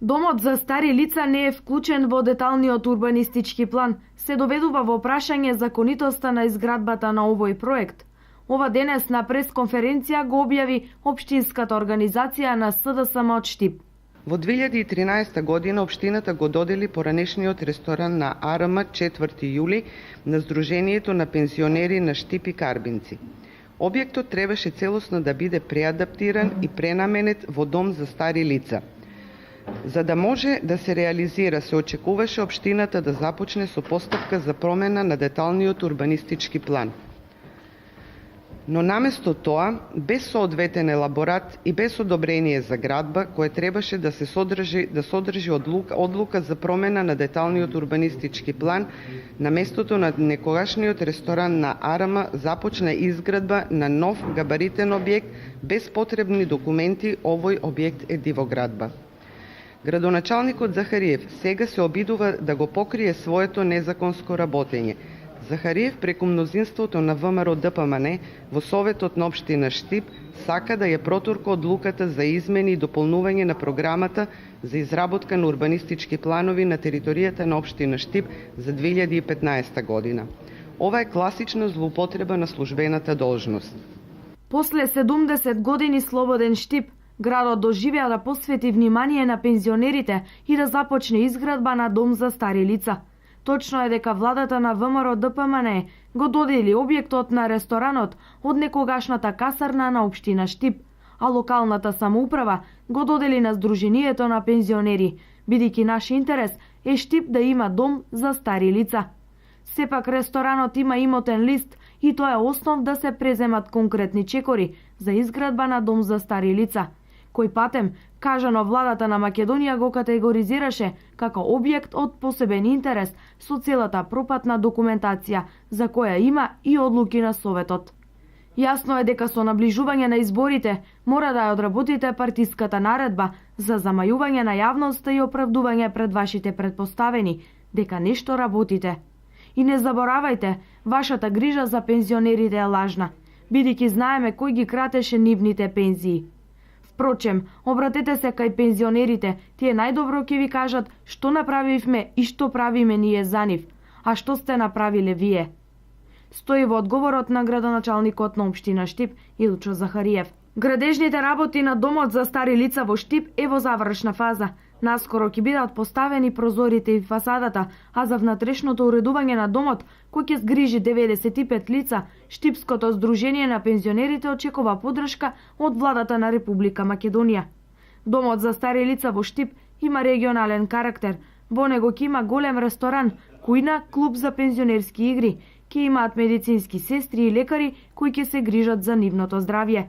Домот за стари лица не е вклучен во деталниот урбанистички план, се доведува во прашање законитоста на изградбата на овој проект. Ова денес на пресконференција го објави општинската организација на СДСМ од Штип. Во 2013 година општината го додели поранешниот ресторан на АРМ 4 јули на Сдруженијето на пензионери на Штип и Карбинци. Објектот требаше целосно да биде преадаптиран и пренаменет во дом за стари лица. За да може да се реализира, се очекуваше општината да започне со постапка за промена на деталниот урбанистички план. Но наместо тоа, без соодветен елаборат и без одобрение за градба, кое требаше да се содржи одлука за промена на деталниот урбанистички план, на местото на некогашниот ресторан на АРМ започна изградба на нов габаритен објект без потребни документи. Овој објект е дивоградба. Градоначалникот Захариев сега се обидува да го покрие своето незаконско работење. Захариев преку мнозинството на ВМРО ДПМН во Советот на општина Штип сака да ја протурка одлуката за измени и дополнување на програмата за изработка на урбанистички планови на територијата на општина Штип за 2015 година. Ова е класична злоупотреба на службената должност. После 70 години слободен Штип, градот доживеа да посвети внимание на пензионерите и да започне изградба на дом за стари лица. Точно е дека владата на ВМРО ДПМН го додели објектот на ресторанот од некогашната касарна на општина Штип, а локалната самоуправа го додели на Сдруженијето на пензионери, бидејќи наш интерес е Штип да има дом за стари лица. Сепак ресторанот има имотен лист и тоа е основ да се преземат конкретни чекори за изградба на дом за стари лица, кој патем, кажано владата на Македонија го категоризираше како објект од посебен интерес со целата пропатна документација, за која има и одлуки на Советот. Јасно е дека со наближување на изборите мора да ја одработите партиската наредба за замајување на јавноста и оправдување пред вашите предпоставени дека нешто работите. И не заборавајте, вашата грижа за пензионерите е лажна, бидејќи знаеме кој ги кратеше нивните пензии. Впрочем, обратете се кај пензионерите, тие најдобро ќе ви кажат што направивме и што правиме ние за нив, а што сте направиле вие. Стои во одговорот на градоначалникот на општина Штип Илчо Захариев. Градежните работи на домот за стари лица во Штип е во завршна фаза. Наскоро ќе бидат поставени прозорите и фасадата, а за внатрешното уредување на домот, кој ќе згрижи 95 лица, Штипското Сдружение на пензионерите очекува поддршка од владата на Република Македонија. Домот за стари лица во Штип има регионален карактер. Во него ќе има голем ресторан, кујна, клуб за пензионерски игри, ќе имаат медицински сестри и лекари кои ќе се грижат за нивното здравје.